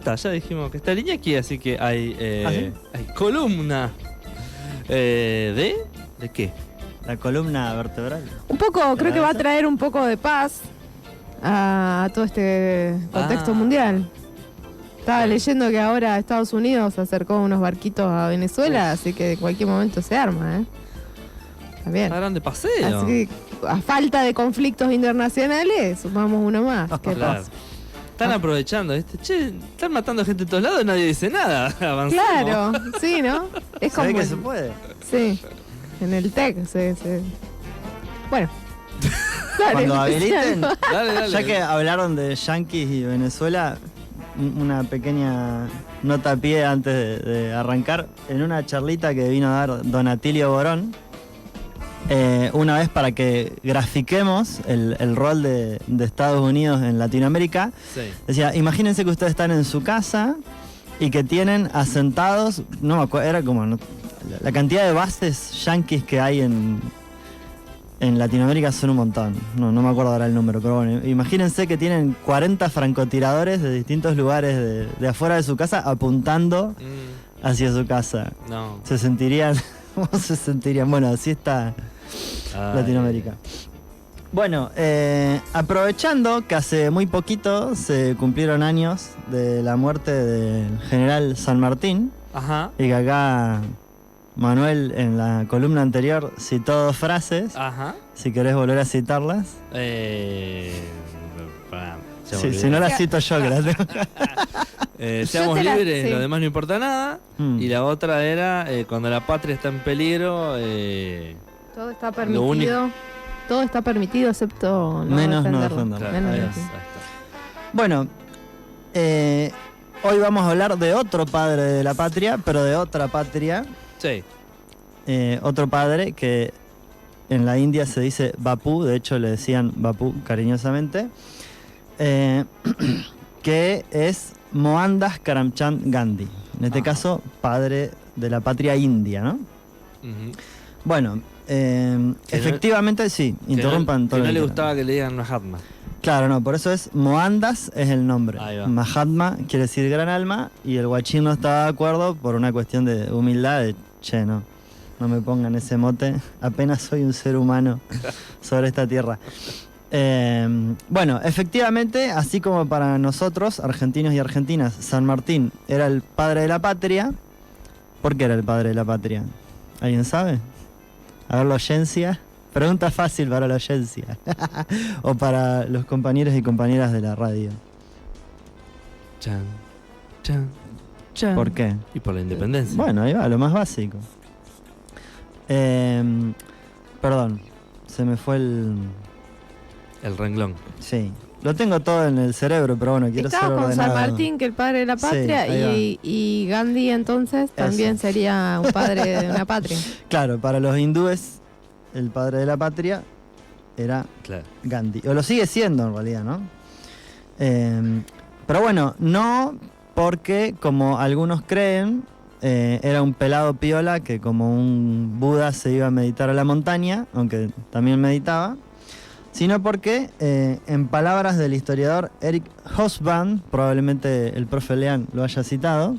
Ya dijimos que está Iñaki, así que hay, ¿Ah, sí? hay columna. ¿De qué? La columna vertebral. Un poco, creo que va a ¿Eso? traer un poco de paz a todo este contexto mundial. Estaba leyendo que ahora Estados Unidos acercó unos barquitos a Venezuela, así que en cualquier momento se arma, ¿eh? También. Está grande paseo. Así que a falta de conflictos internacionales, sumamos uno más. ¿Qué Claro. pasa? Están aprovechando, Che, están matando gente de todos lados y nadie dice nada. Avanzamos. Claro, sí, ¿no? Es ¿Se ve como que se puede? Sí, en el TEC se... Bueno. Dale, Cuando habiliten, Dale. ya que hablaron de Yankees y Venezuela, una pequeña nota a pie antes de arrancar. En una charlita que vino a dar Don Atilio Borón, una vez para que grafiquemos el rol de Estados Unidos en Latinoamérica, Sí. decía, imagínense que ustedes están en su casa y que tienen asentados, no me acuerdo, era como la cantidad de bases yanquis que hay en Latinoamérica son un montón, no me acuerdo ahora el número, pero bueno, imagínense que tienen 40 francotiradores de distintos lugares de afuera de su casa apuntando hacia su casa. No. Se sentirían, ¿cómo se sentirían? Bueno, así está Latinoamérica. Bueno, aprovechando que hace muy poquito se cumplieron años de la muerte del general San Martín, Ajá. y que acá Manuel en la columna anterior citó dos frases, Ajá. si querés volver a citarlas. Pará, ya Sí, volví. si no las cito yo, que las tengo. Seamos Yo te la- libres, sí. lo demás no importa nada. Mm. Y la otra era cuando la patria está en peligro. Todo está Lo único- permitido. Todo está permitido excepto no Menos no defenderlo. defenderlo. Menos ahí defenderlo. está. Bueno, hoy vamos a hablar de otro padre de la patria, pero de otra patria. Sí. Otro padre que en la India se dice Bapú, de hecho le decían Bapú cariñosamente, que es Mohandas Karamchand Gandhi, en este Ajá. caso padre de la patria india, ¿no? Ujú. Bueno, no- efectivamente sí, interrumpan que todo no lo le que gustaba que le digan Mahatma. Claro, no, por eso es Mohandas es el nombre. Ahí va. Mahatma quiere decir gran alma y el guachín no estaba de acuerdo por una cuestión de humildad, de che, no me pongan ese mote, apenas soy un ser humano sobre esta tierra. Bueno, efectivamente, así como para nosotros, argentinos y argentinas, San Martín era el padre de la patria. ¿Por qué era el padre de la patria? ¿Alguien sabe? A ver, la audiencia. Pregunta fácil para la audiencia. O para los compañeros y compañeras de la radio. Chan, chan, chan. ¿Por qué? Y por la independencia. Bueno, ahí va, lo más básico. Perdón, se me fue el... El renglón. Sí, lo tengo todo en el cerebro, pero bueno, quiero ser Estaba con San ordenado. Martín, que el padre de la Sí, patria, ahí y Gandhi entonces también sería un padre de una patria. Claro, para los hindúes, el padre de la patria era Claro. Gandhi. O lo sigue siendo en realidad, ¿no? Pero bueno, no porque, como algunos creen, era un pelado piola que como un Buda se iba a meditar a la montaña, aunque también meditaba, sino porque, en palabras del historiador Eric Hobsbawm, probablemente el profe Lean lo haya citado,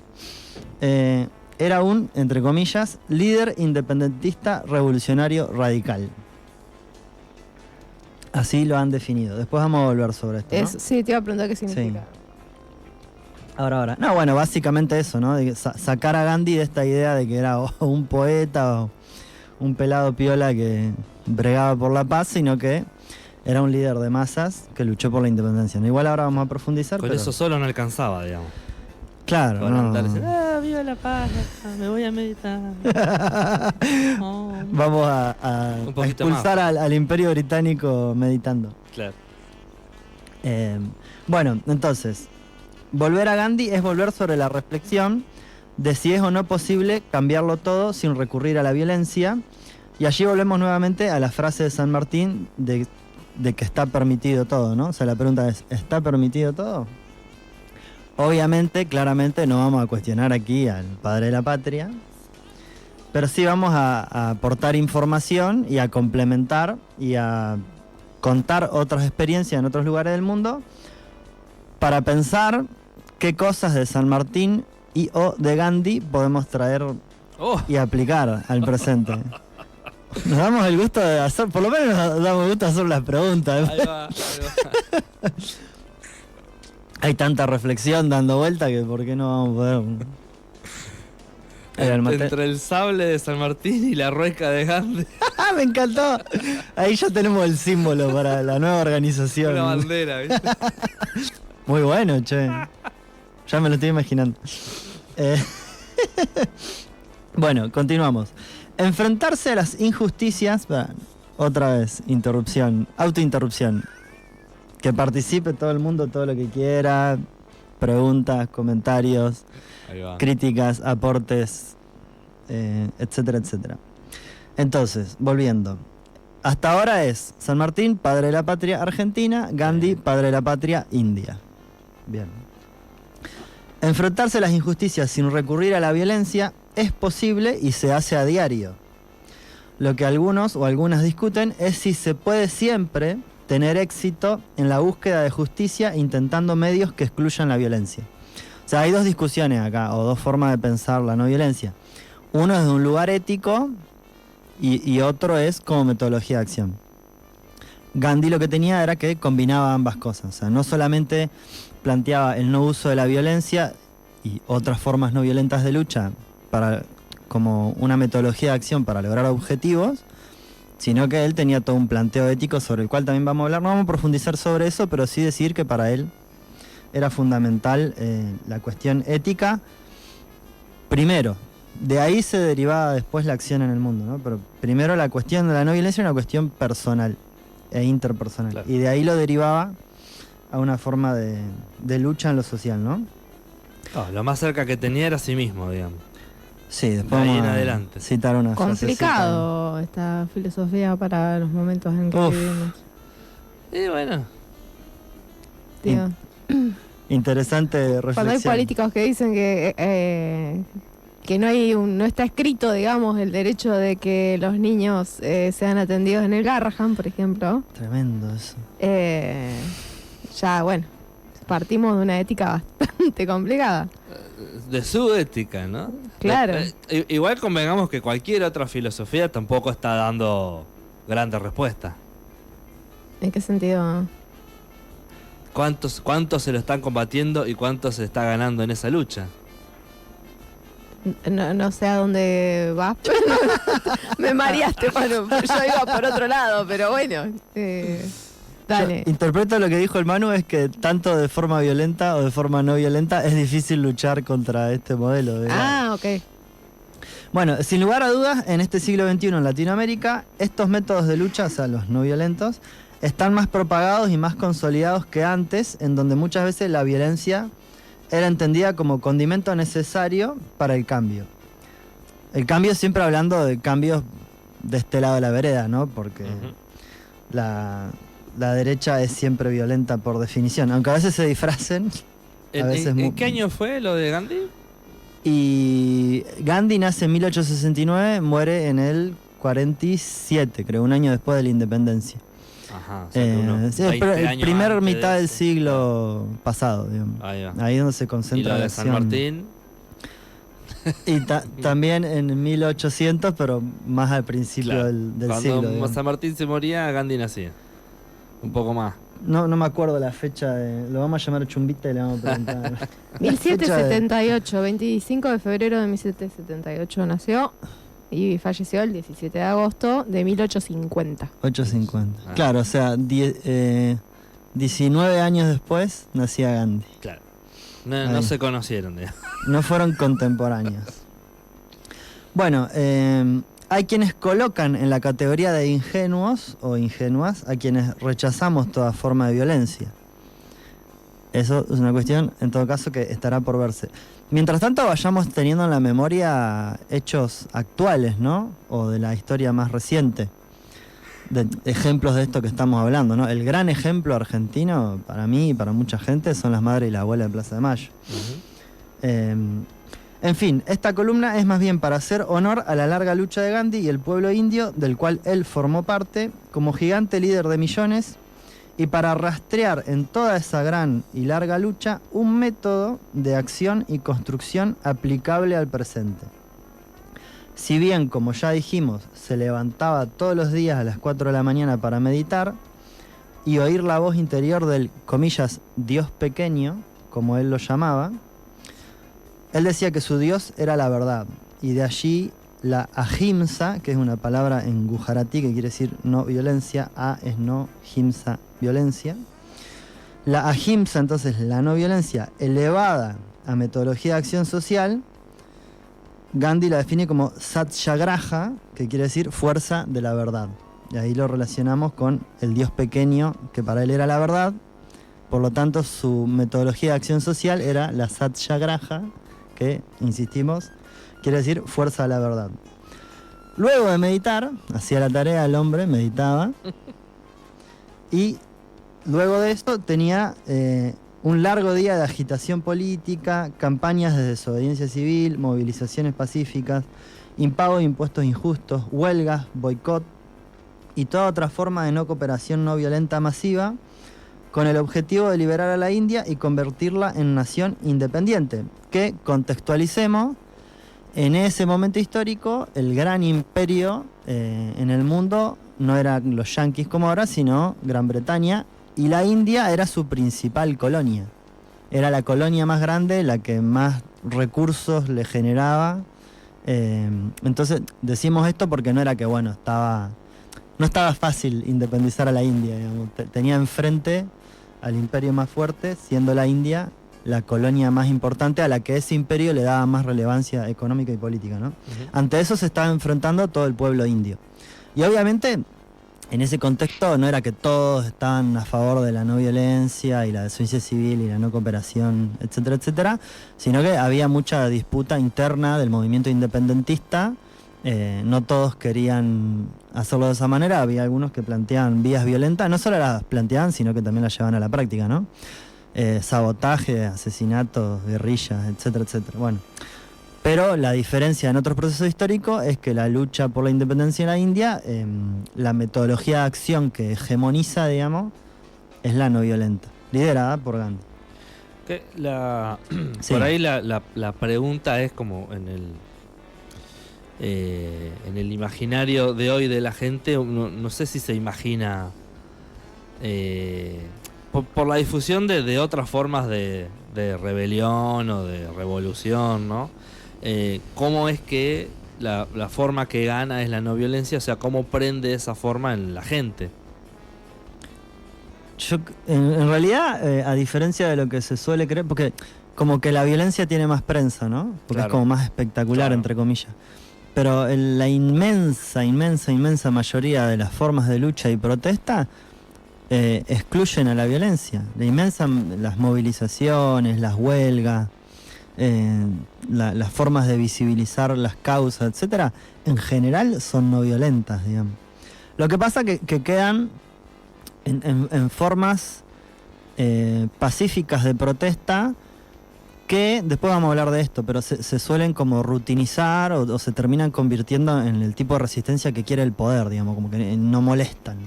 era un, entre comillas, líder independentista revolucionario radical. Así lo han definido. Después vamos a volver sobre esto, ¿no? Sí, te iba a preguntar qué significa. Ahora. No, bueno, básicamente eso, ¿no? De sacar a Gandhi de esta idea de que era o un poeta o un pelado piola que bregaba por la paz, sino que era un líder de masas que luchó por la independencia. ¿No? Igual ahora vamos a profundizar. Con pero... eso solo no alcanzaba, digamos. Claro, Con no. andar diciendo, viva la paz, me voy a meditar. Oh. Vamos a Un poquito expulsar al Imperio Británico meditando. Claro. Bueno, entonces, volver a Gandhi es volver sobre la reflexión de si es o no posible cambiarlo todo sin recurrir a la violencia. Y allí volvemos nuevamente a la frase de San Martín de que está permitido todo, ¿no? O sea, la pregunta es, ¿está permitido todo? Obviamente, claramente no vamos a cuestionar aquí al padre de la patria, pero sí vamos a aportar información y a complementar y a contar otras experiencias en otros lugares del mundo para pensar qué cosas de San Martín y o de Gandhi podemos traer Oh, y aplicar al presente. Nos damos el gusto de hacer, por lo menos nos damos el gusto de hacer las preguntas. ahí va, ahí va. Hay tanta reflexión dando vuelta que por qué no vamos a poder. Era el mate. Entre el sable de San Martín y la rueca de Gandhi, ¡Ah, me encantó! Ahí ya tenemos el símbolo para la nueva organización. una bandera, ¿viste? Muy bueno, che. Ya me lo estoy imaginando. Bueno, continuamos. Enfrentarse a las injusticias. Otra vez, interrupción, autointerrupción. Que participe todo el mundo, todo lo que quiera. Preguntas, comentarios, Ahí va. críticas, aportes, etcétera, etcétera. Entonces, volviendo. Hasta ahora es San Martín, padre de la patria argentina, Gandhi, padre de la patria india. Bien. Enfrentarse a las injusticias sin recurrir a la violencia es posible y se hace a diario. Lo que algunos o algunas discuten es si se puede siempre tener éxito en la búsqueda de justicia intentando medios que excluyan la violencia. O sea, hay dos discusiones acá, o dos formas de pensar la no violencia. Uno es de un lugar ético y otro es como metodología de acción. Gandhi lo que tenía era que combinaba ambas cosas. O sea, no solamente planteaba el no uso de la violencia y otras formas no violentas de lucha como una metodología de acción para lograr objetivos, sino que él tenía todo un planteo ético sobre el cual también vamos a hablar. No vamos a profundizar sobre eso, pero sí decir que para él era fundamental la cuestión ética. Primero, de ahí se derivaba después la acción en el mundo, ¿no? Pero primero la cuestión de la no violencia era una cuestión personal e interpersonal. Claro. Y de ahí lo derivaba a una forma de lucha en lo social, ¿no? Oh, lo más cerca que tenía era sí mismo, digamos. Sí, después De ahí vamos en a adelante. citar una Complicado esta filosofía para los momentos en que Uf. vivimos. Y bueno, Digo, interesante reflexión. cuando hay políticos que dicen que no está escrito, digamos, el derecho de que los niños sean atendidos en el Garrahan, por ejemplo, Tremendo eso. ya, bueno, partimos de una ética bastante complicada. de su ética, ¿no? Claro. Igual convengamos que cualquier otra filosofía tampoco está dando grandes respuestas. ¿En qué sentido? ¿Cuántos se lo están combatiendo y cuántos se está ganando en esa lucha? No sé a dónde vas, pero me mareaste, Manu. Yo iba por otro lado, pero bueno. Dale. Yo interpreto lo que dijo el Manu es que tanto de forma violenta o de forma no violenta es difícil luchar contra este modelo. Ah, ok. Bueno, sin lugar a dudas, en este siglo XXI en Latinoamérica, estos métodos de lucha, o sea, los no violentos, están más propagados y más consolidados que antes, en donde muchas veces la violencia era entendida como condimento necesario para el cambio. El cambio siempre hablando de cambios de este lado de la vereda, ¿no? Porque Ujú. la derecha es siempre violenta por definición, aunque a veces se disfracen. A veces ¿En qué año fue lo de Gandhi? Y Gandhi nace en 1869, muere en el 47, creo, un año después de la independencia. Ajá, o sea que unos Sí, 20 pero el años primer antes mitad de del eso. siglo pasado, digamos. Ahí va. Ahí es donde se Y concentra lo la de San acción. Martín, Y también en 1800, pero más al principio claro, del cuando siglo. digamos. San Martín se moría, Gandhi nacía. Un poco más. No me acuerdo la fecha, lo vamos a llamar Chumbita y le vamos a preguntar. La fecha de- 1778, 25 de febrero de 1778 nació y falleció el 17 de agosto de 1850. 850. Ah. Claro, o sea, 19 años después nacía Gandhi. Claro. No Ahí. se conocieron, digamos. No fueron contemporáneos. Bueno, hay quienes colocan en la categoría de ingenuos o ingenuas a quienes rechazamos toda forma de violencia. Eso es una cuestión, en todo caso, que estará por verse. Mientras tanto, vayamos teniendo en la memoria hechos actuales, ¿no? O de la historia más reciente. De ejemplos de esto que estamos hablando, ¿no? El gran ejemplo argentino, para mí y para mucha gente, son las madres y la abuela de Plaza de Mayo. En fin, esta columna es más bien para hacer honor a la larga lucha de Gandhi y el pueblo indio, del cual él formó parte, como gigante líder de millones y para rastrear en toda esa gran y larga lucha un método de acción y construcción aplicable al presente. Si bien, como ya dijimos, se levantaba todos los días a las 4 de la mañana para meditar y oír la voz interior del, comillas, Dios pequeño, como él lo llamaba, él decía que su Dios era la verdad, y de allí la ahimsa, que es una palabra en gujarati que quiere decir no violencia, a es no, himsa, violencia. La ahimsa, entonces, la no violencia elevada a metodología de acción social, Gandhi la define como satyagraha, que quiere decir fuerza de la verdad. Y ahí lo relacionamos con el Dios pequeño, que para él era la verdad. Por lo tanto, su metodología de acción social era la satyagraha, que, insistimos, quiere decir fuerza de la verdad. Luego de meditar, hacía la tarea el hombre, meditaba. Y luego de esto tenía un largo día de agitación política, campañas de desobediencia civil, movilizaciones pacíficas, impago de impuestos injustos, huelgas, boicot y toda otra forma de no cooperación no violenta masiva, con el objetivo de liberar a la India y convertirla en nación independiente, que, contextualicemos, en ese momento histórico, el gran imperio en el mundo no eran los yanquis como ahora, sino Gran Bretaña, y la India era su principal colonia. Era la colonia más grande, la que más recursos le generaba. Entonces, decimos esto porque no era que, bueno, no estaba fácil independizar a la India, digamos. Tenía enfrente al imperio más fuerte, siendo la India la colonia más importante a la que ese imperio le daba más relevancia económica y política, ¿no? Ante eso se estaba enfrentando todo el pueblo indio. Y obviamente, en ese contexto no era que todos estaban a favor de la no violencia y la desobediencia civil y la no cooperación, etcétera, etcétera, sino que había mucha disputa interna del movimiento independentista. No todos querían hacerlo de esa manera, había algunos que planteaban vías violentas, no solo las planteaban, sino que también las llevaban a la práctica, ¿no? Sabotaje, asesinatos, guerrillas, etcétera, etcétera. Bueno, pero la diferencia en otros procesos históricos es que la lucha por la independencia en la India, la metodología de acción que hegemoniza, digamos, es la no violenta, liderada por Gandhi. Que Sí. Por ahí la pregunta es como en el imaginario de hoy de la gente, no sé si se imagina por la difusión de otras formas de rebelión o de revolución, ¿no? ¿Cómo es que la forma que gana es la no violencia? O sea, ¿cómo prende esa forma en la gente? En realidad, a diferencia de lo que se suele creer, porque como que la violencia tiene más prensa, ¿no? Porque Claro. es como más espectacular, Claro. entre comillas. Pero la inmensa mayoría de las formas de lucha y protesta excluyen a la violencia. Las movilizaciones, las huelgas, las formas de visibilizar las causas, etcétera, en general son no violentas, digamos. Lo que pasa que quedan en formas pacíficas de protesta, que después vamos a hablar de esto, pero se suelen como rutinizar o se terminan convirtiendo en el tipo de resistencia que quiere el poder, digamos, como que no molestan.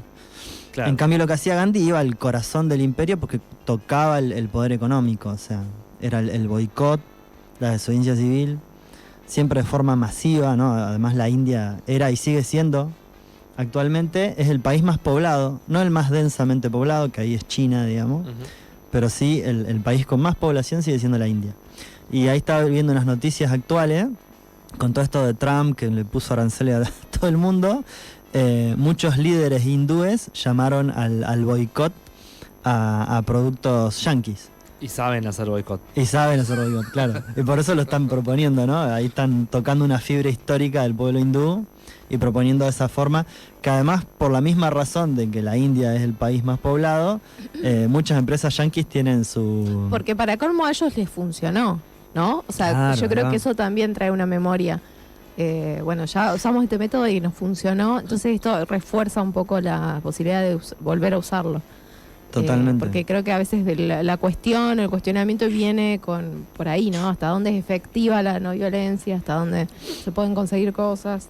Claro. En cambio, lo que hacía Gandhi iba al corazón del imperio porque tocaba el poder económico, o sea, era el boicot, la desobediencia civil, siempre de forma masiva, ¿no? Además, la India era y sigue siendo, actualmente, es el país más poblado, no el más densamente poblado, que ahí es China, digamos, pero sí el país con más población sigue siendo la India. Y ahí estaba viendo unas noticias actuales, con todo esto de Trump, que le puso aranceles a todo el mundo. Muchos líderes hindúes llamaron al boicot a productos yanquis. Y saben hacer boicot. Y saben hacer boicot, claro. Y por eso lo están proponiendo, ¿no? Ahí están tocando una fibra histórica del pueblo hindú y proponiendo de esa forma, que además, por la misma razón de que la India es el país más poblado, muchas empresas yanquis tienen su... Porque para colmo a ellos les funcionó, ¿no? O sea, Claro, yo creo ¿verdad? que eso también trae una memoria. Bueno, ya usamos este método y nos funcionó, entonces esto refuerza un poco la posibilidad de volver a usarlo. Totalmente. Porque creo que a veces la cuestión, el cuestionamiento viene por ahí, ¿no? Hasta dónde es efectiva la no violencia, hasta dónde se pueden conseguir cosas.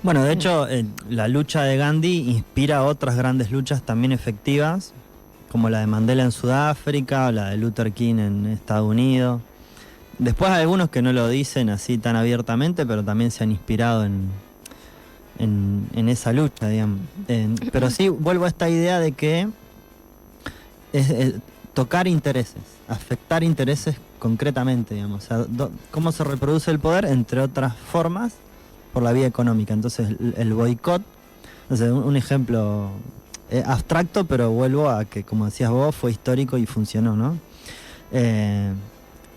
Bueno, de hecho, la lucha de Gandhi inspira otras grandes luchas también efectivas, como la de Mandela en Sudáfrica o la de Luther King en Estados Unidos. Después hay algunos que no lo dicen así tan abiertamente, pero también se han inspirado en esa lucha, digamos. Pero sí, vuelvo a esta idea de que es tocar intereses, afectar intereses concretamente, digamos. O sea, cómo se reproduce el poder, entre otras formas, por la vía económica. Entonces, el boicot, no sé, un ejemplo abstracto, pero vuelvo a que, como decías vos, fue histórico y funcionó, ¿no?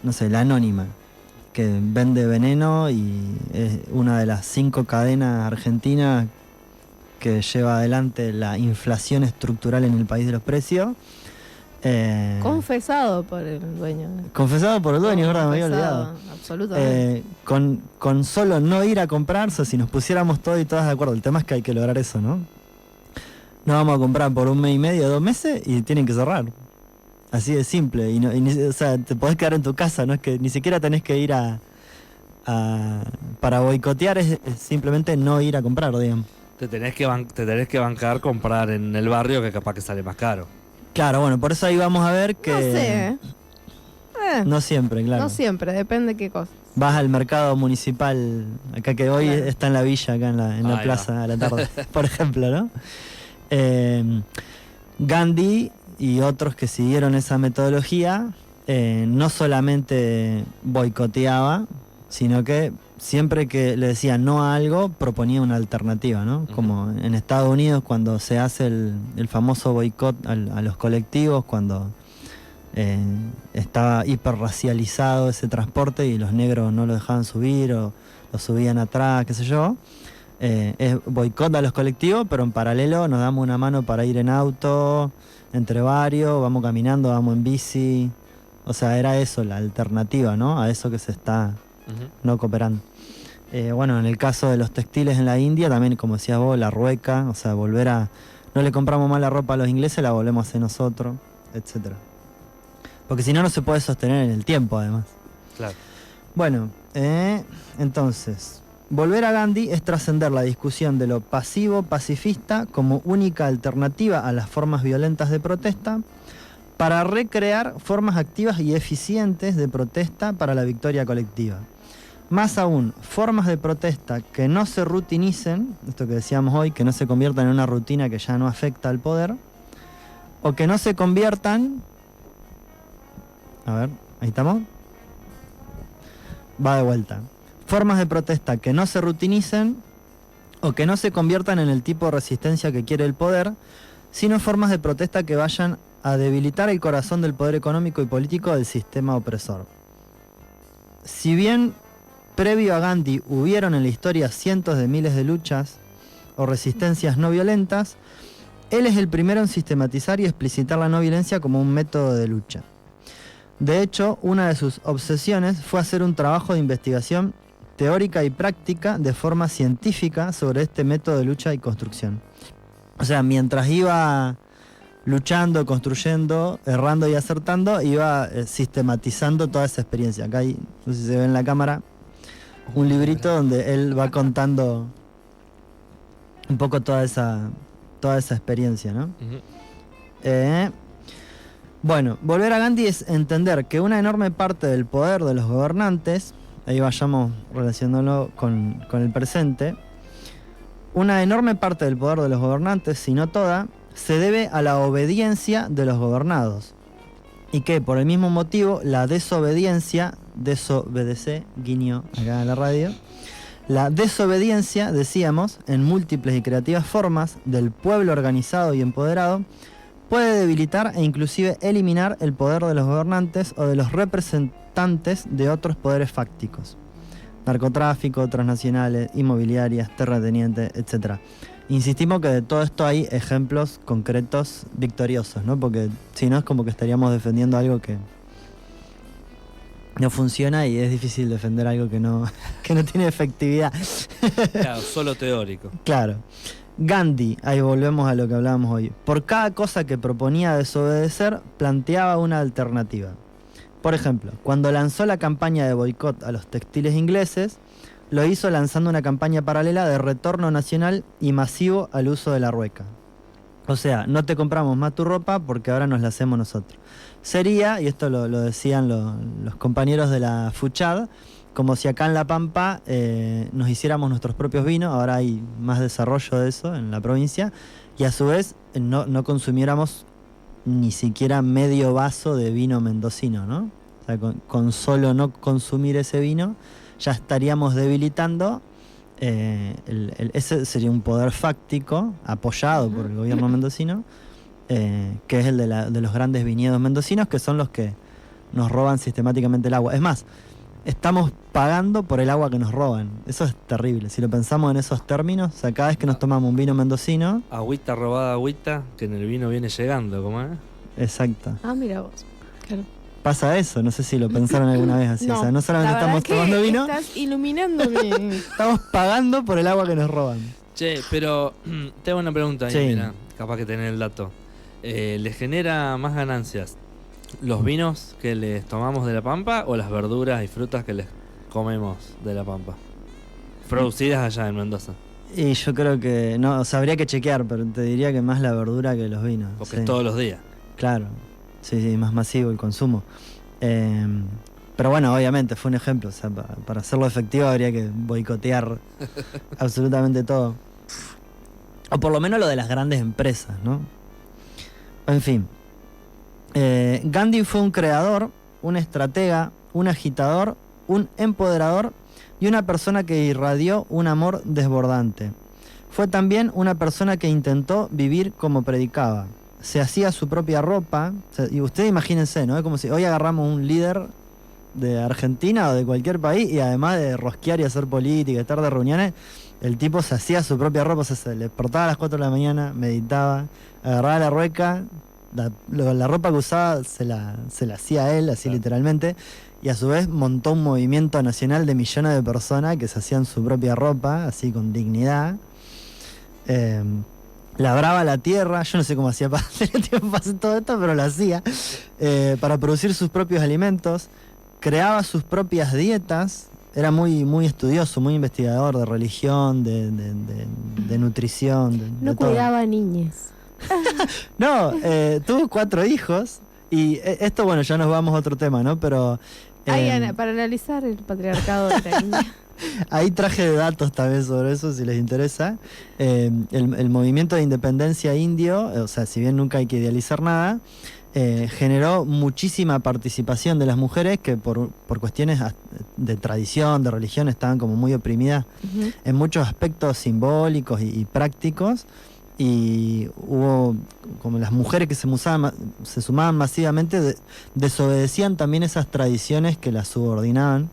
No sé, la Anónima, que vende veneno y es una de las 5 cadenas argentinas que lleva adelante la inflación estructural en el país de los precios. Confesado por el dueño. Confesado por el dueño, es verdad, me había olvidado. Absolutamente. Con solo no ir a comprarse, si nos pusiéramos todos y todas de acuerdo, el tema es que hay que lograr eso, ¿no? No vamos a comprar por 1 mes y medio, 2 meses y tienen que cerrar. Así de simple. O sea, te podés quedar en tu casa, no es que ni siquiera tenés que ir para boicotear, es simplemente no ir a comprar, digamos. Te tenés que bancar comprar en el barrio, que capaz que sale más caro. Claro, bueno, por eso ahí vamos a ver que... No sé. No siempre, claro. No siempre, depende qué cosa. Vas al mercado municipal, acá que hoy Claro. está en la villa, acá en la plaza a la tarde, por ejemplo, ¿no? Gandhi y otros que siguieron esa metodología no solamente boicoteaba, sino que siempre que le decía no a algo, proponía una alternativa, ¿no? Como en Estados Unidos, cuando se hace el famoso boicot a los colectivos, cuando estaba hiperracializado ese transporte y los negros no lo dejaban subir o lo subían atrás, qué sé yo. Es boicot a los colectivos, pero en paralelo nos damos una mano para ir en auto, entre varios, vamos caminando, vamos en bici. O sea, era eso, la alternativa, ¿no? A eso que se está no cooperando. Bueno, en el caso de los textiles en la India, también, como decías vos, la rueca, o sea, volver a... No le compramos más la ropa a los ingleses, la volvemos a hacer nosotros, etcétera. Porque si no, no se puede sostener en el tiempo, además. Claro. Bueno, entonces, volver a Gandhi es trascender la discusión de lo pasivo pacifista como única alternativa a las formas violentas de protesta para recrear formas activas y eficientes de protesta para la victoria colectiva. Más aún, formas de protesta que no se rutinicen, esto que decíamos hoy, que no se conviertan en una rutina que ya no afecta al poder, o que no se conviertan... A ver, ahí estamos. Va de vuelta. Formas de protesta que no se rutinicen o que no se conviertan en el tipo de resistencia que quiere el poder, sino formas de protesta que vayan a debilitar el corazón del poder económico y político del sistema opresor. Si bien previo a Gandhi hubieron en la historia cientos de miles de luchas o resistencias no violentas, él es el primero en sistematizar y explicitar la no violencia como un método de lucha. De hecho, una de sus obsesiones fue hacer un trabajo de investigación teórica y práctica de forma científica sobre este método de lucha y construcción. O sea, mientras iba luchando, construyendo, errando y acertando, iba sistematizando toda esa experiencia. Acá hay, no sé si se ve en la cámara, un librito donde él va contando un poco toda esa experiencia, ¿no? Bueno, volver a Gandhi es entender que una enorme parte del poder de los gobernantes, ahí vayamos relacionándolo con el presente, una enorme parte del poder de los gobernantes, si no toda, se debe a la obediencia de los gobernados. Y que por el mismo motivo la desobediencia, desobedecer, guiño acá en la radio, la desobediencia, decíamos, en múltiples y creativas formas del pueblo organizado y empoderado, puede debilitar e inclusive eliminar el poder de los gobernantes o de los representantes de otros poderes fácticos. Narcotráfico, transnacionales, inmobiliarias, terratenientes, etc. Insistimos que de todo esto hay ejemplos concretos victoriosos, ¿no? Porque si no es como que estaríamos defendiendo algo que no funciona y es difícil defender algo que no tiene efectividad. Claro, solo teórico. Claro. Gandhi, ahí volvemos a lo que hablábamos hoy. Por cada cosa que proponía desobedecer, planteaba una alternativa. Por ejemplo, cuando lanzó la campaña de boicot a los textiles ingleses, lo hizo lanzando una campaña paralela de retorno nacional y masivo al uso de la rueca. O sea, no te compramos más tu ropa porque ahora nos la hacemos nosotros. Sería, y esto lo decían los compañeros de la FUCHAD, como si acá en La Pampa nos hiciéramos nuestros propios vinos, ahora hay más desarrollo de eso en la provincia, y a su vez no consumiéramos ni siquiera medio vaso de vino mendocino, ¿no? O sea, con solo no consumir ese vino, ya estaríamos debilitando. Ese sería un poder fáctico apoyado por el gobierno mendocino, que es el de los grandes viñedos mendocinos, que son los que nos roban sistemáticamente el agua. Es más, estamos pagando por el agua que nos roban. Eso es terrible. Si lo pensamos en esos términos, o sea, cada vez que nos tomamos un vino mendocino... Agüita robada, agüita, que en el vino viene llegando, ¿cómo es? Exacto. Ah, mira vos. Claro. Pasa eso, no sé si lo pensaron alguna vez así. No, o sea, no solamente la verdad estamos tomando que vino, estás iluminándome. estamos pagando por el agua que nos roban. Che, pero te hago una pregunta ahí, Sí. mira, capaz que tenés el dato. ¿Les genera más ganancias los vinos que les tomamos de La Pampa o las verduras y frutas que les comemos de La Pampa? Producidas allá en Mendoza. Y yo creo que, no, o sea, habría que chequear, pero te diría que más la verdura que los vinos. Porque sí. es todos los días. Claro, sí, más masivo el consumo. Pero bueno, obviamente fue un ejemplo, o sea, para hacerlo efectivo habría que boicotear absolutamente todo. O por lo menos lo de las grandes empresas, ¿no? En fin. Gandhi fue un creador, un estratega, un agitador, un empoderador y una persona que irradió un amor desbordante. Fue también una persona que intentó vivir como predicaba. Se hacía su propia ropa, o sea, y ustedes imagínense, ¿no? Es como si hoy agarramos un líder de Argentina o de cualquier país y además de rosquear y hacer política, estar de reuniones, el tipo se hacía su propia ropa, o sea, se le despertaba a las 4 de la mañana, meditaba, agarraba la rueca, la ropa que usaba se la hacía él, así literalmente, y a su vez montó un movimiento nacional de millones de personas que se hacían su propia ropa, así con dignidad. Labraba la tierra, yo no sé cómo hacía para hacer todo esto, pero lo hacía, para producir sus propios alimentos, creaba sus propias dietas, era muy estudioso, muy investigador de religión, de nutrición, No de todo. cuidaba niñas. No, tuvo 4 hijos y esto, bueno, ya nos vamos a otro tema, ¿no? Pero Para analizar el patriarcado de la niña. ahí traje datos también sobre eso, si les interesa. El movimiento de independencia indio, o sea, si bien nunca hay que idealizar nada, generó muchísima participación de las mujeres que por cuestiones de tradición, de religión, estaban como muy oprimidas en muchos aspectos simbólicos y prácticos. Y hubo como las mujeres que se sumaban masivamente, desobedecían también esas tradiciones que las subordinaban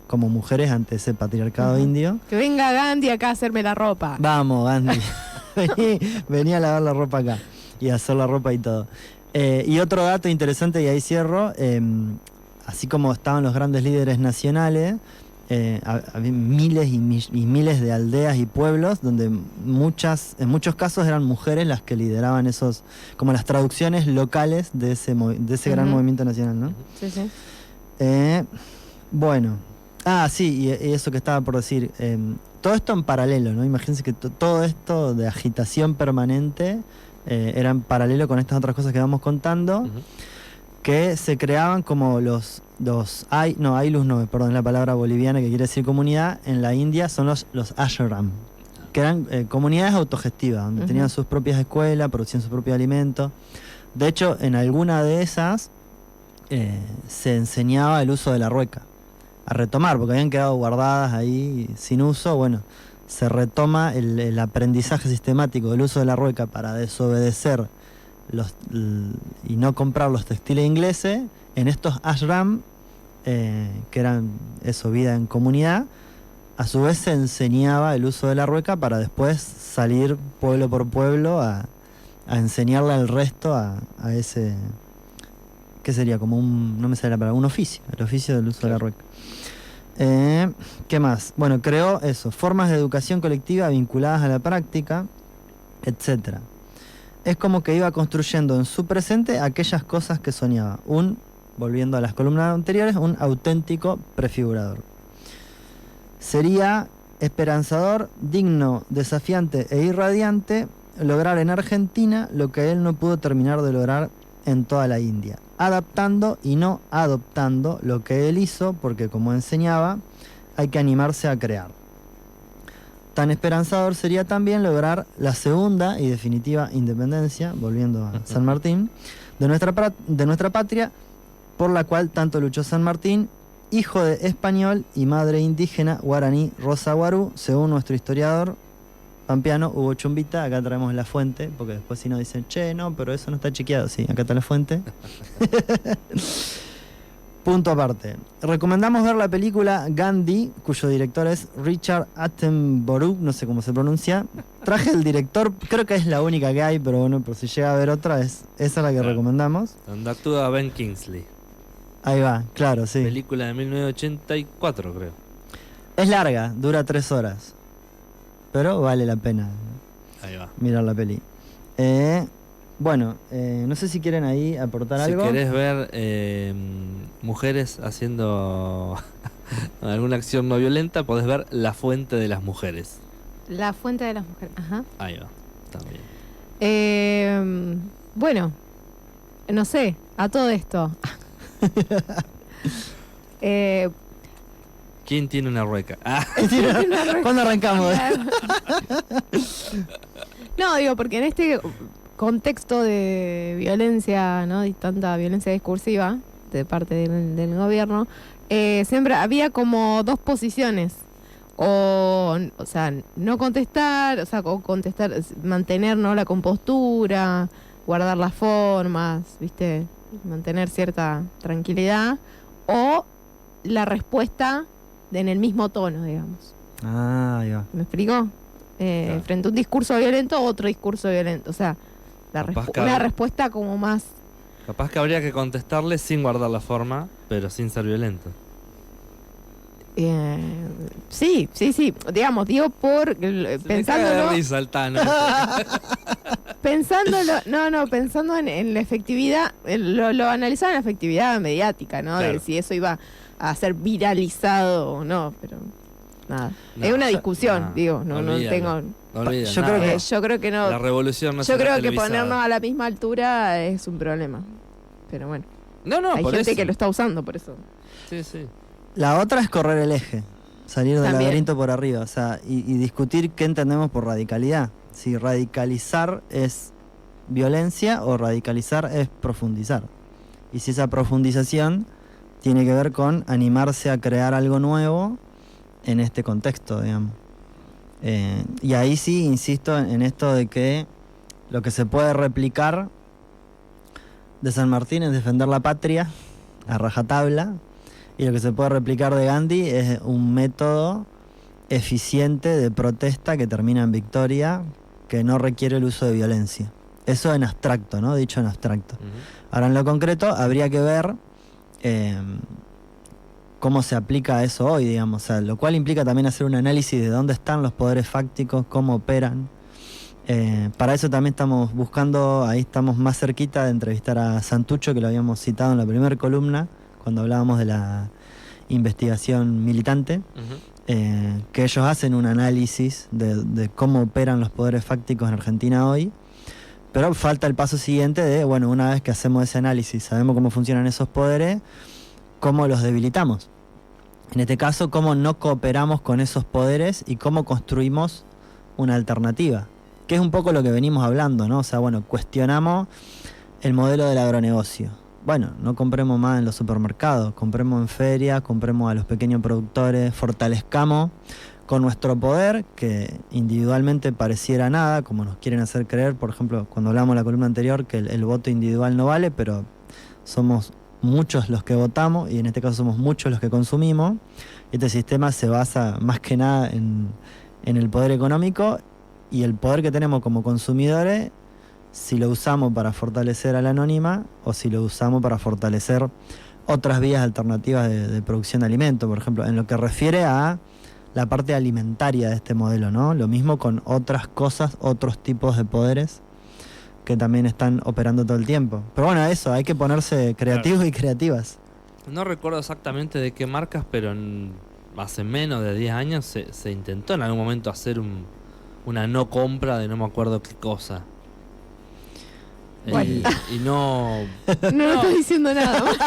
como mujeres ante ese patriarcado indio. Que venga Gandhi acá a hacerme la ropa. Vamos, Gandhi, vení a lavar la ropa acá y a hacer la ropa y todo. Y otro dato interesante, y ahí cierro, así como estaban los grandes líderes nacionales, había miles y miles de aldeas y pueblos donde en muchos casos eran mujeres las que lideraban esos, como las traducciones locales de ese gran movimiento nacional, ¿no? Sí, sí. Bueno, sí, y eso que estaba por decir, todo esto en paralelo, ¿no? Imagínense que todo esto de agitación permanente era en paralelo con estas otras cosas que vamos contando, que se creaban como los Ailus, perdón, la palabra boliviana que quiere decir comunidad, en la India son los ashram, que eran comunidades autogestivas, donde tenían sus propias escuelas, producían su propio alimento. De hecho, en alguna de esas se enseñaba el uso de la rueca, a retomar, porque habían quedado guardadas ahí sin uso. Bueno, se retoma el aprendizaje sistemático del uso de la rueca para desobedecer y no comprar los textiles ingleses en estos ashram, que eran eso, vida en comunidad. A su vez se enseñaba el uso de la rueca para después salir pueblo por pueblo a enseñarle al resto a ese, ¿qué sería? Como no me sale la palabra, un oficio, el oficio del uso de la rueca. ¿Qué más? Bueno, creó eso, formas de educación colectiva vinculadas a la práctica, etcétera. Es como que iba construyendo en su presente aquellas cosas que soñaba. Volviendo a las columnas anteriores, un auténtico prefigurador. Sería esperanzador, digno, desafiante e irradiante lograr en Argentina lo que él no pudo terminar de lograr en toda la India, adaptando y no adoptando lo que él hizo, porque como enseñaba, hay que animarse a crear. Tan esperanzador sería también lograr la segunda y definitiva independencia, volviendo a San Martín, de nuestra patria, por la cual tanto luchó San Martín, hijo de español y madre indígena guaraní Rosa Guarú, según nuestro historiador pampeano Hugo Chumbita. Acá traemos la fuente, porque después si no dicen, che, no, pero eso no está chequeado. Sí, acá está la fuente. Punto aparte. Recomendamos ver la película Gandhi, cuyo director es Richard Attenborough, no sé cómo se pronuncia. Traje el director, creo que es la única que hay, pero bueno, por si llega a haber otra, esa es la que recomendamos. Donde actúa Ben Kingsley. Ahí va, claro, sí. Película de 1984, creo. Es larga, dura 3 horas. Pero vale la pena Ahí va. mirar la peli. Bueno, no sé si quieren ahí aportar Si algo. querés ver mujeres haciendo alguna acción no violenta, podés ver La Fuente de las Mujeres. La fuente de las mujeres. Ajá. Ahí va, también. Bueno, no sé, a todo esto. ¿Quién tiene una rueca? Ah, ¿Cuándo arrancamos? No, digo, porque en este contexto de violencia, ¿no? Y tanta violencia discursiva de parte del gobierno, siempre había como dos posiciones. O sea, no contestar, o sea, o contestar, mantener, ¿no?, la compostura, guardar las formas, ¿viste? Mantener cierta tranquilidad. O la respuesta en el mismo tono, digamos. Ah, ahí va. ¿Me explico? Claro. Frente a un discurso violento, otro discurso violento. O sea, Capaz que una habría- respuesta como más... Capaz que habría que contestarle sin guardar la forma, pero sin ser violento. Sí. Digamos, digo pensándolo... Pensando en la efectividad, lo analizaba en la efectividad mediática, ¿no? Claro. De si eso iba a ser viralizado o no, pero nada. No, es una yo- discusión, no, digo, no olvídalo. tengo... No olvides Yo creo nada. que- yo creo que no. La revolución no Yo será creo que televisada. ponernos a la misma altura es un problema. Pero bueno, No, hay por gente eso. que lo está usando por eso. Sí, sí. La otra es correr el eje, salir del También. laberinto por arriba, o sea, y discutir qué entendemos por radicalidad. Si radicalizar es violencia o radicalizar es profundizar. Y si esa profundización tiene que ver con animarse a crear algo nuevo en este contexto, digamos. Y ahí sí insisto en esto de que lo que se puede replicar de San Martín es defender la patria a rajatabla, y lo que se puede replicar de Gandhi es un método eficiente de protesta que termina en victoria, que no requiere el uso de violencia. Eso en abstracto, ¿no? Dicho en abstracto. Ujú. Ahora, en lo concreto, habría que ver cómo se aplica eso hoy, digamos. O sea, lo cual implica también hacer un análisis de dónde están los poderes fácticos, cómo operan. Para eso también estamos buscando, ahí estamos más cerquita de entrevistar a Santucho, que lo habíamos citado en la primera columna, cuando hablábamos de la investigación militante. Ujú. Que ellos hacen un análisis de cómo operan los poderes fácticos en Argentina hoy, pero falta el paso siguiente de, bueno, una vez que hacemos ese análisis, sabemos cómo funcionan esos poderes, cómo los debilitamos. En este caso, cómo no cooperamos con esos poderes y cómo construimos una alternativa, que es un poco lo que venimos hablando, ¿no? O sea, bueno, cuestionamos el modelo del agronegocio. Bueno, no compremos más en los supermercados, compremos en ferias, compremos a los pequeños productores, fortalezcamos con nuestro poder, que individualmente pareciera nada, como nos quieren hacer creer, por ejemplo, cuando hablamos en la columna anterior, que el voto individual no vale, pero somos muchos los que votamos, y en este caso somos muchos los que consumimos. Este sistema se basa más que nada en el poder económico, y el poder que tenemos como consumidores, si lo usamos para fortalecer a la anónima o si lo usamos para fortalecer otras vías alternativas de producción de alimentos, por ejemplo, en lo que refiere a la parte alimentaria de este modelo, ¿no? Lo mismo con otras cosas, otros tipos de poderes que también están operando todo el tiempo. Pero bueno, eso, hay que ponerse creativos y creativas. No recuerdo exactamente de qué marcas, pero hace menos de 10 años se intentó en algún momento hacer una no compra de no me acuerdo qué cosa. Bueno. Y no... No estoy diciendo nada más.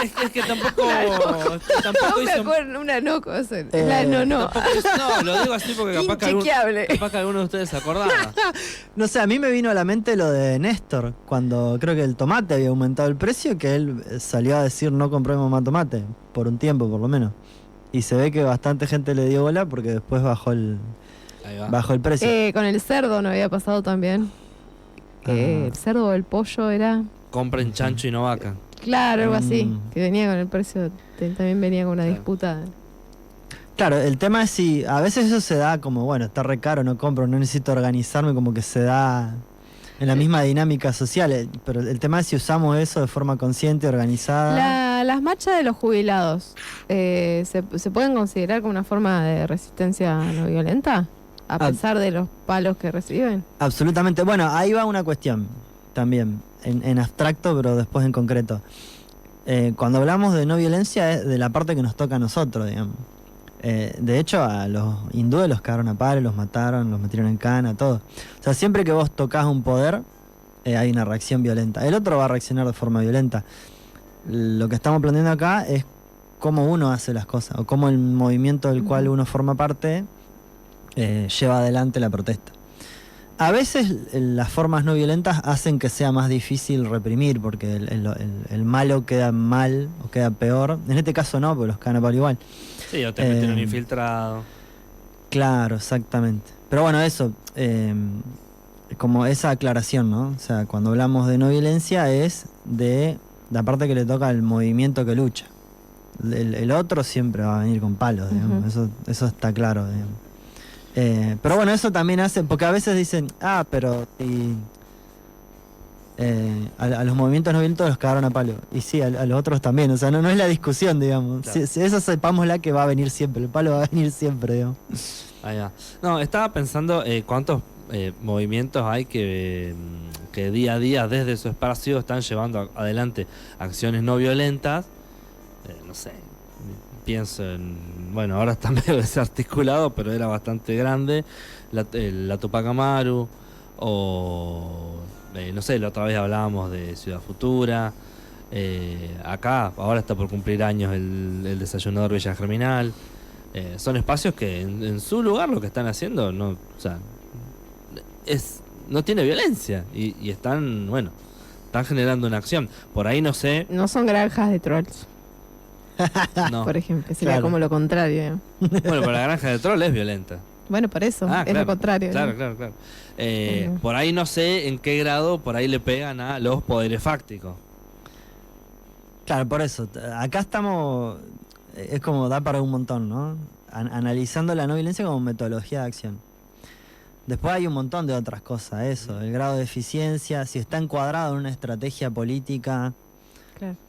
Es que tampoco hizo... Una no cosa. No. No, lo digo así porque Inchequeable. capaz que alguno de ustedes se acordaba. No sé, a mí me vino a la mente lo de Néstor, cuando creo que el tomate había aumentado el precio, que él salió a decir no compremos más tomate, por un tiempo por lo menos. Y se ve que bastante gente le dio bola porque después bajó el precio. Con el cerdo no había pasado también. Que el cerdo o el pollo era... Compren chancho y no vaca. Claro, algo así. Que venía con el precio, también venía con una disputa. Claro, el tema es si a veces eso se da como, bueno, está re caro, no compro, no necesito organizarme, como que se da en la misma dinámica social. Pero el tema es si usamos eso de forma consciente, organizada. Las marchas de los jubilados, ¿se pueden considerar como una forma de resistencia no violenta? A pesar de los palos que reciben. Absolutamente. Bueno, ahí va una cuestión también, en abstracto, pero después en concreto. Cuando hablamos de no violencia es de la parte que nos toca a nosotros, digamos. De hecho, a los hindúes los cagaron a palos, los mataron, los metieron en cana, todo. O sea, siempre que vos tocas un poder, hay una reacción violenta. El otro va a reaccionar de forma violenta. Lo que estamos planteando acá es cómo uno hace las cosas, o cómo el movimiento del cual uno forma parte lleva adelante la protesta. A veces las formas no violentas hacen que sea más difícil reprimir, porque el malo queda mal o queda peor. En este caso no, porque los cagan a palo igual. Sí, o te meten un infiltrado. Claro, exactamente. Pero bueno, eso, como esa aclaración, ¿no? O sea, cuando hablamos de no violencia es de la parte que le toca al movimiento que lucha. El otro siempre va a venir con palos, digamos. Eso está claro, digamos. Pero bueno, eso también hace, porque a veces dicen, pero a los movimientos no violentos los cagaron a palo. Y sí, a los otros también, o sea, no es la discusión, digamos. Claro. Si eso sepámosla que va a venir siempre, el palo va a venir siempre, digamos. Allá. No, estaba pensando cuántos movimientos hay que día a día desde su espacio están llevando adelante acciones no violentas. No sé, pienso en... Bueno, ahora está medio desarticulado, pero era bastante grande. La Tupac Amaru, o... no sé, la otra vez hablábamos de Ciudad Futura. Acá, ahora está por cumplir años el desayunador Villa Germinal. Son espacios que en su lugar lo que están haciendo no tiene violencia. Y están, están generando una acción. Por ahí no sé... No son granjas de trolls. No. Por ejemplo, sería Claro. como lo contrario. Bueno, pero la granja de troll es violenta. Bueno, por eso, es lo contrario. Claro. Por ahí no sé en qué grado por ahí le pegan a los poderes fácticos. Claro, por eso. Acá estamos, es como da para un montón, ¿no? Analizando la no violencia como metodología de acción. Después hay un montón de otras cosas, eso, el grado de eficiencia, si está encuadrado en una estrategia política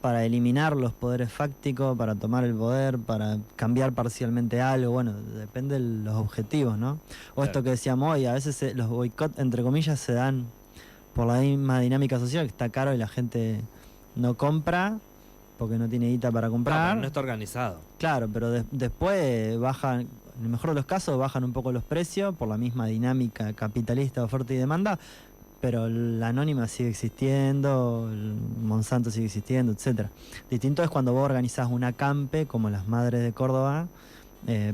para eliminar los poderes fácticos, para tomar el poder, para cambiar parcialmente algo, bueno, depende de los objetivos, ¿no? O esto que decíamos hoy, a veces los boicots, entre comillas, se dan por la misma dinámica social, que está caro y la gente no compra porque no tiene guita para comprar. No está organizado. Claro, pero después bajan, en el mejor de los casos, bajan un poco los precios por la misma dinámica capitalista de oferta y demanda, pero la anónima sigue existiendo, el Monsanto sigue existiendo, etcétera. Distinto es cuando vos organizás una campe, como las Madres de Córdoba,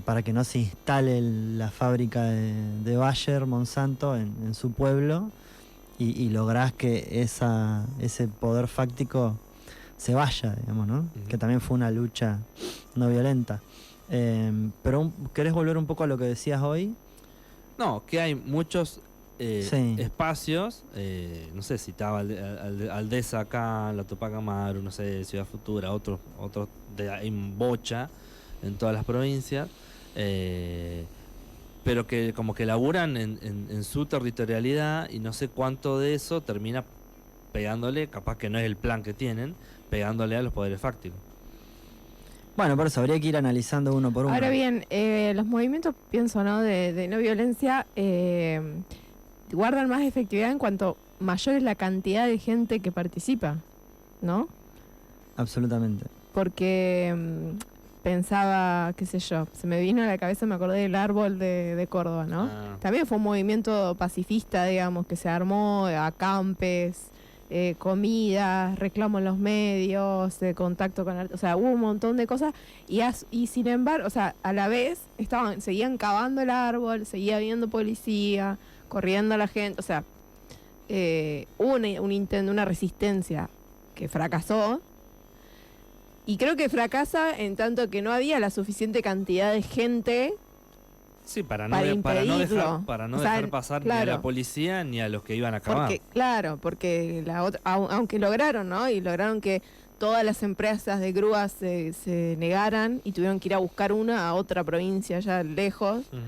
para que no se instale la fábrica de Bayer, Monsanto, en su pueblo, y lográs que ese poder fáctico se vaya, digamos, ¿no? Que también fue una lucha no violenta. Pero ¿querés volver un poco a lo que decías hoy? No, que hay muchos Sí. espacios, no sé, citaba Aldesa acá, la Tupac Amaru, no sé, Ciudad Futura, otros en bocha en todas las provincias, pero que como que laburan en su territorialidad y no sé cuánto de eso termina pegándole, capaz que no es el plan que tienen, pegándole a los poderes fácticos. Bueno, por eso habría que ir analizando uno por uno. Ahora bien, los movimientos, pienso, ¿no? de no violencia guardan más efectividad en cuanto mayor es la cantidad de gente que participa, ¿no? Absolutamente. Porque pensaba, qué sé yo, se me vino a la cabeza, me acordé del árbol de Córdoba, ¿no? Ah. También fue un movimiento pacifista, digamos, que se armó, acampes, comidas, reclamo en los medios, contacto con... O sea, hubo un montón de cosas y sin embargo, o sea, a la vez seguían cavando el árbol, seguía habiendo policía, corriendo a la gente, o sea, hubo un intento, una resistencia que fracasó. Y creo que fracasa en tanto que no había la suficiente cantidad de gente. Sí, para Para no impedirlo. dejar O sea, pasar ni a claro. la policía ni a los que iban a acabar. Porque aunque lograron, ¿no? Y lograron que todas las empresas de grúas se negaran y tuvieron que ir a buscar una a otra provincia allá lejos. Ujú.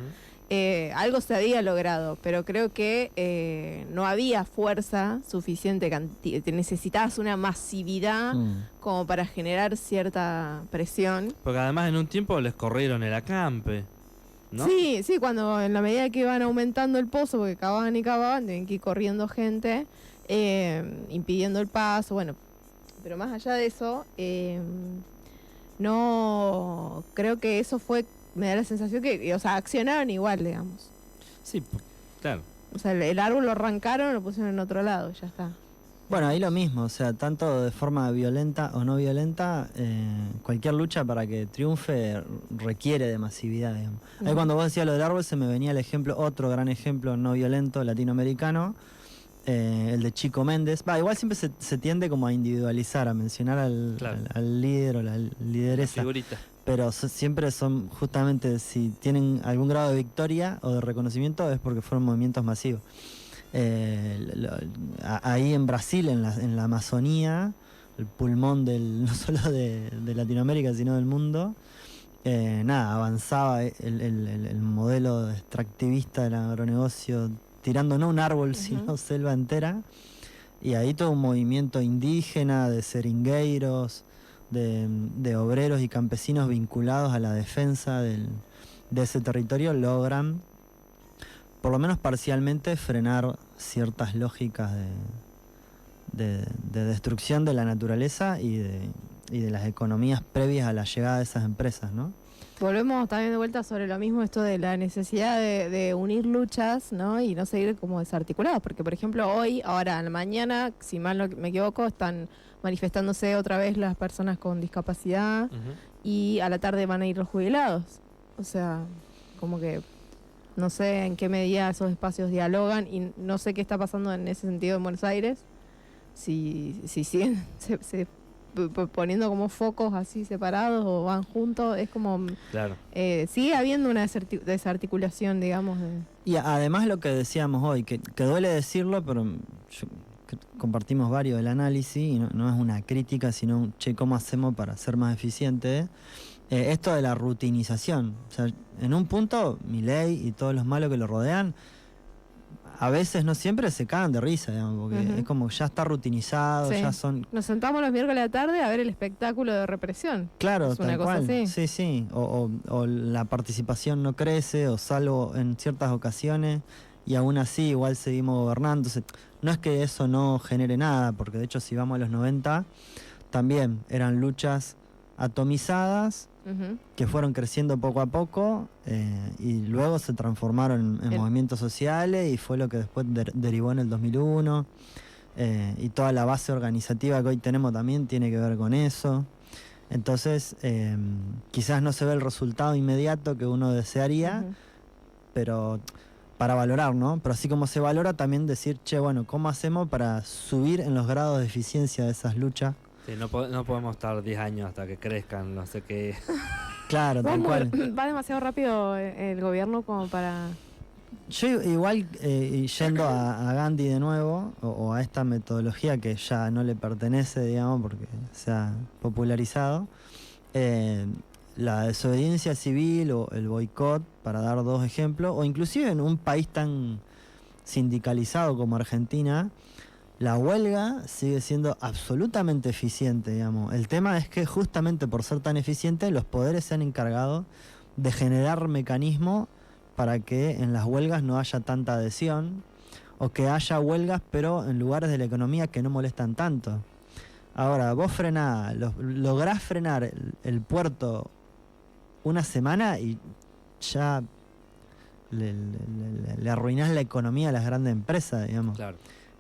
Algo se había logrado, pero creo que no había fuerza suficiente, necesitabas una masividad como para generar cierta presión. Porque además en un tiempo les corrieron el acampe, ¿no? Sí, cuando en la medida que iban aumentando el pozo, porque cavaban y cavaban, tenían que ir corriendo gente, impidiendo el paso, bueno, pero más allá de eso, no, creo que eso fue, me da la sensación que, o sea, accionaron igual, digamos. Sí, claro. O sea, el árbol lo arrancaron, lo pusieron en otro lado, ya está. Bueno, ahí lo mismo, o sea, tanto de forma violenta o no violenta, cualquier lucha para que triunfe requiere de masividad, digamos. Ahí cuando vos decías lo del árbol se me venía el ejemplo, otro gran ejemplo no violento latinoamericano, el de Chico Méndez. Igual siempre se tiende como a individualizar, a mencionar Claro. al líder o la lideresa. Figurita. Pero siempre son justamente, si tienen algún grado de victoria o de reconocimiento, es porque fueron movimientos masivos. Ahí en Brasil, en la Amazonía, el pulmón no solo de Latinoamérica, sino del mundo, avanzaba el modelo extractivista del agronegocio, tirando no un árbol, sino selva entera. Y ahí todo un movimiento indígena, de seringueiros, de obreros y campesinos vinculados a la defensa de ese territorio, logran, por lo menos parcialmente, frenar ciertas lógicas de destrucción de la naturaleza y de las economías previas a la llegada de esas empresas, ¿no? Volvemos también de vuelta sobre lo mismo, esto de la necesidad de unir luchas, ¿no? Y no seguir como desarticulados, porque por ejemplo ahora, a la mañana, si mal no me equivoco, están manifestándose otra vez las personas con discapacidad Ujú. y a la tarde van a ir los jubilados. O sea, como que no sé en qué medida esos espacios dialogan y no sé qué está pasando en ese sentido en Buenos Aires, si siguen poniendo como focos así separados o van juntos, es como Claro. sigue habiendo una desarticulación, digamos. Y además lo que decíamos hoy, que duele decirlo, pero compartimos varios del análisis, y no es una crítica, sino ¿cómo hacemos para ser más eficientes? Esto de la rutinización. O sea, en un punto, Milei y todos los malos que lo rodean, a veces, no siempre, se cagan de risa, digamos, porque es como ya está rutinizado, Sí. ya son... Nos sentamos los miércoles a la tarde a ver el espectáculo de represión. Claro, Es una tal cosa cual. así. Sí, sí. O la participación no crece, o salvo en ciertas ocasiones, y aún así igual seguimos gobernando. Entonces, no es que eso no genere nada, porque de hecho si vamos a los 90, también eran luchas atomizadas, Ujú. que fueron creciendo poco a poco, y luego se transformaron en movimientos sociales, y fue lo que después derivó en el 2001, y toda la base organizativa que hoy tenemos también tiene que ver con eso. Entonces, quizás no se ve el resultado inmediato que uno desearía, Ujú. pero para valorar, ¿no? Pero así como se valora, también decir, che, bueno, ¿cómo hacemos para subir en los grados de eficiencia de esas luchas? Sí, no podemos estar 10 años hasta que crezcan, no sé qué. Claro, tal cual. Va demasiado rápido el gobierno como para... Yo igual, yendo a Gandhi de nuevo, o a esta metodología que ya no le pertenece, digamos, porque se ha popularizado, la desobediencia civil o el boicot, para dar dos ejemplos, o inclusive en un país tan sindicalizado como Argentina, la huelga sigue siendo absolutamente eficiente, digamos. El tema es que justamente por ser tan eficiente, los poderes se han encargado de generar mecanismos para que en las huelgas no haya tanta adhesión, o que haya huelgas pero en lugares de la economía que no molestan tanto. Ahora, vos lográs frenar el puerto una semana y ya le arruinás la economía a las grandes empresas, digamos. Claro.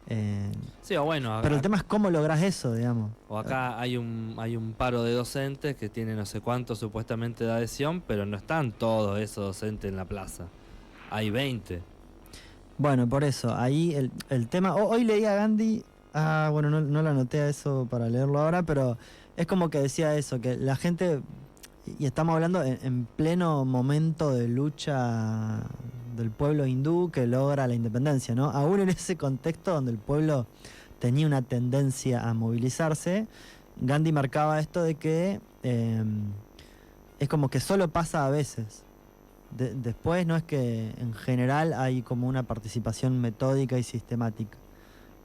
Eh, Sí, o bueno, pero el tema es cómo lográs eso, digamos. o acá hay un paro de docentes que tiene no sé cuánto supuestamente de adhesión, pero no están todos esos docentes en la plaza. Hay 20. Bueno, por eso, ahí el tema... hoy leí a Gandhi, bueno, no lo anoté a eso para leerlo ahora, pero es como que decía eso, que la gente, y estamos hablando en pleno momento de lucha del pueblo hindú que logra la independencia, ¿no? Aún en ese contexto donde el pueblo tenía una tendencia a movilizarse, Gandhi marcaba esto de que es como que solo pasa a veces. Después no es que en general hay como una participación metódica y sistemática.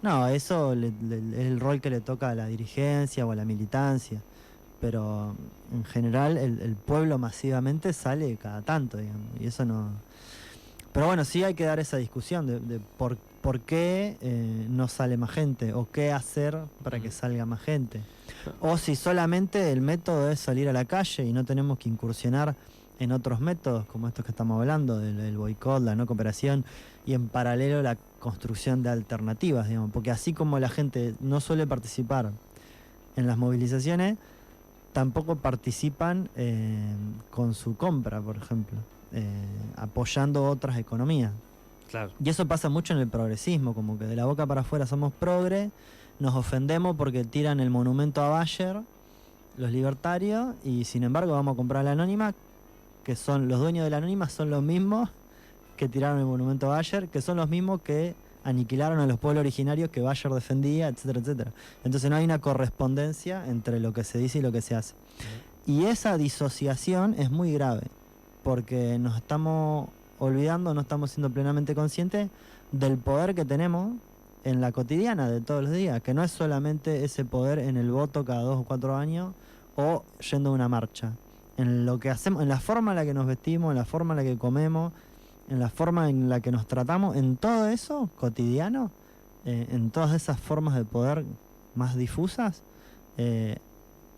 No, eso es el rol que le toca a la dirigencia o a la militancia. Pero en general el pueblo masivamente sale cada tanto, digamos. Y eso no... Pero bueno, sí hay que dar esa discusión de por qué no sale más gente o qué hacer para que salga más gente. O si solamente el método es salir a la calle y no tenemos que incursionar en otros métodos como estos que estamos hablando, del boicot, la no cooperación y en paralelo la construcción de alternativas, digamos, porque así como la gente no suele participar en las movilizaciones, tampoco participan con su compra, por ejemplo, apoyando otras economías. Claro. Y eso pasa mucho en el progresismo, como que de la boca para afuera somos progre, nos ofendemos porque tiran el monumento a Bayer, los libertarios, y sin embargo vamos a comprar la Anónima, que son los dueños de la Anónima, son los mismos que tiraron el monumento a Bayer, que son los mismos que aniquilaron a los pueblos originarios que Bayer defendía, etcétera, etcétera. Entonces no hay una correspondencia entre lo que se dice y lo que se hace. Y esa disociación es muy grave, porque nos estamos olvidando, no estamos siendo plenamente conscientes del poder que tenemos en la cotidiana de todos los días, que no es solamente ese poder en el voto cada 2 o 4 años o yendo a una marcha. En lo que hacemos, en la forma en la que nos vestimos, en la forma en la que comemos, en la forma en la que nos tratamos, en todo eso cotidiano, en todas esas formas de poder más difusas,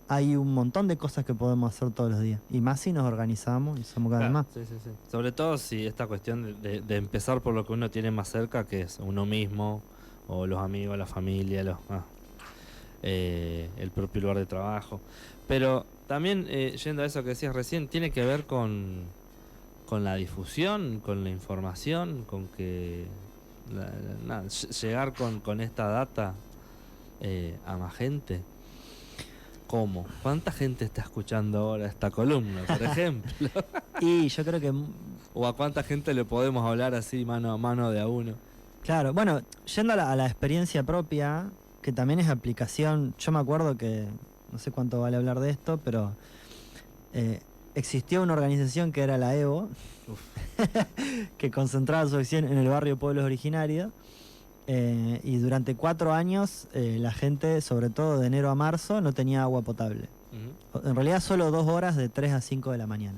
hay un montón de cosas que podemos hacer todos los días. Y más si nos organizamos y somos cada vez más. Sí. Sobre todo si esta cuestión de empezar por lo que uno tiene más cerca, que es uno mismo, o los amigos, la familia, el propio lugar de trabajo. Pero también, yendo a eso que decías recién, tiene que ver con la difusión, con la información, con que llegar con esta data a más gente. ¿Cómo? ¿Cuánta gente está escuchando ahora esta columna, por ejemplo? Y yo creo que... ¿O a cuánta gente le podemos hablar así mano a mano de a uno? Claro, bueno, yendo a la experiencia propia, que también es aplicación, yo me acuerdo que, no sé cuánto vale hablar de esto, pero existió una organización que era la EVO, que concentraba su acción en el barrio Pueblos Originarios, y durante 4 años la gente, sobre todo de enero a marzo, no tenía agua potable. En realidad solo 2 horas de 3 a 5 de la mañana.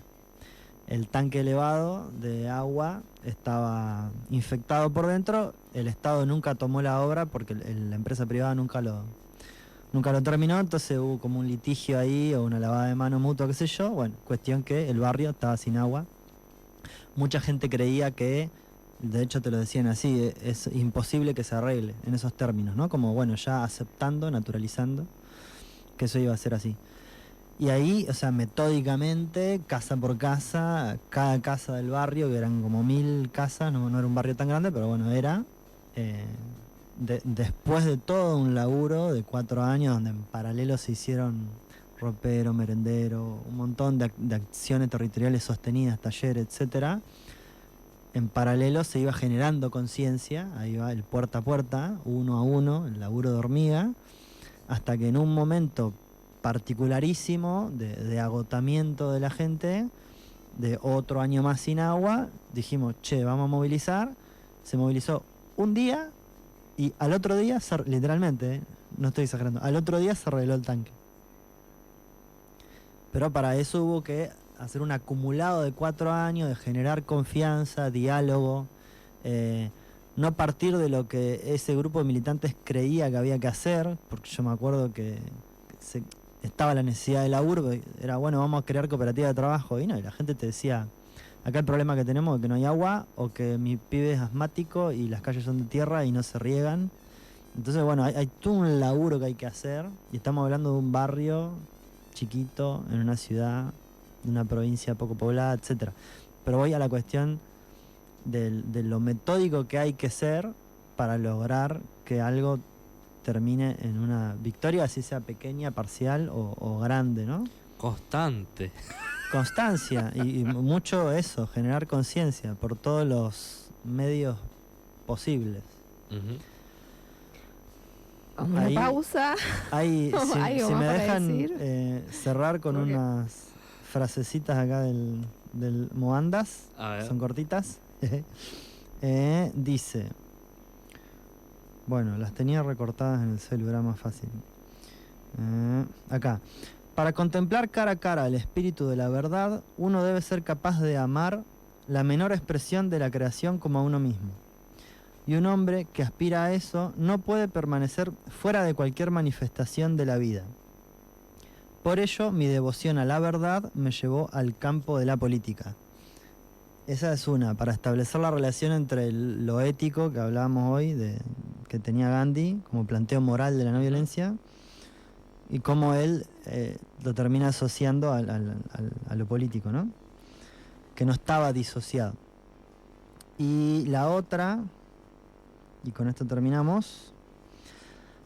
El tanque elevado de agua estaba infectado por dentro, el Estado nunca tomó la obra porque la empresa privada nunca lo terminó, entonces hubo como un litigio ahí o una lavada de mano mutua, qué sé yo. Bueno, cuestión que el barrio estaba sin agua. Mucha gente creía que, de hecho te lo decían así, es imposible que se arregle en esos términos, ¿no? Como bueno, ya aceptando, naturalizando que eso iba a ser así. Y ahí, o sea, metódicamente, casa por casa, cada casa del barrio, que eran como 1000 casas, no era un barrio tan grande, pero bueno, era... después de todo un laburo de 4 años, donde en paralelo se hicieron ropero, merendero, un montón de acciones territoriales sostenidas, talleres, etcétera, en paralelo se iba generando conciencia, ahí va el puerta a puerta, uno a uno, el laburo de hormiga, hasta que en un momento particularísimo de agotamiento de la gente, de otro año más sin agua, dijimos, che, vamos a movilizar. Se movilizó un día y al otro día, literalmente, no estoy exagerando, al otro día se arregló el tanque. Pero para eso hubo que hacer un acumulado de 4 años, de generar confianza, diálogo, no partir de lo que ese grupo de militantes creía que había que hacer, porque yo me acuerdo que estaba la necesidad de laburo, era bueno, vamos a crear cooperativa de trabajo, y no, y la gente te decía, acá el problema que tenemos es que no hay agua, o que mi pibe es asmático y las calles son de tierra y no se riegan. Entonces, bueno, hay todo un laburo que hay que hacer, y estamos hablando de un barrio chiquito, en una ciudad, de una provincia poco poblada, etcétera. Pero voy a la cuestión de lo metódico que hay que ser para lograr que algo termine en una victoria, así sea pequeña, parcial o grande, ¿no? Constante. Constancia y mucho eso, generar conciencia por todos los medios posibles. Ujú. Una Ahí- pausa. Ahí, si, ¿Algo si más me para dejan decir? cerrar con Ok. unas frasecitas acá del Moandas, A ver. son cortitas. Dice, bueno, las tenía recortadas en el celular más fácil. Acá, para contemplar cara a cara el espíritu de la verdad, uno debe ser capaz de amar la menor expresión de la creación como a uno mismo. Y un hombre que aspira a eso no puede permanecer fuera de cualquier manifestación de la vida. Por ello, mi devoción a la verdad me llevó al campo de la política. Esa es una, para establecer la relación entre lo ético que hablábamos hoy, que tenía Gandhi, como planteo moral de la no violencia, y cómo él lo termina asociando a lo político, ¿no? Que no estaba disociado. Y la otra, y con esto terminamos,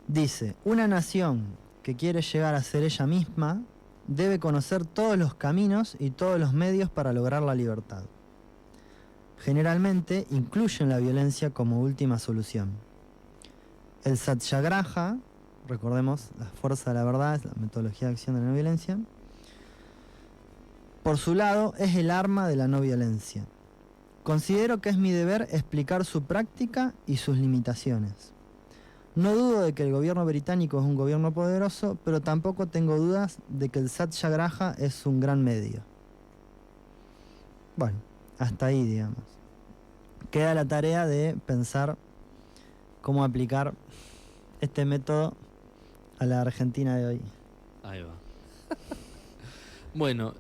dice, una nación que quiere llegar a ser ella misma debe conocer todos los caminos y todos los medios para lograr la libertad. Generalmente incluyen la violencia como última solución. El satyagraha, recordemos, la fuerza de la verdad, es la metodología de acción de la no violencia, por su lado es el arma de la no violencia. Considero que es mi deber explicar su práctica y sus limitaciones. No dudo de que el gobierno británico es un gobierno poderoso, pero tampoco tengo dudas de que el satyagraha es un gran medio. Bueno, hasta ahí, digamos. Queda la tarea de pensar cómo aplicar este método a la Argentina de hoy. Ahí va. Bueno,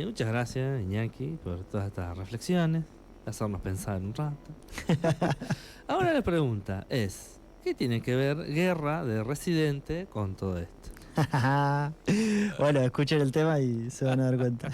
muchas gracias, Iñaki, por todas estas reflexiones, hacernos pensar un rato. Ahora la pregunta es, ¿qué tiene que ver Guerra de Residente con todo esto? Bueno, escuchen el tema y se van a dar cuenta.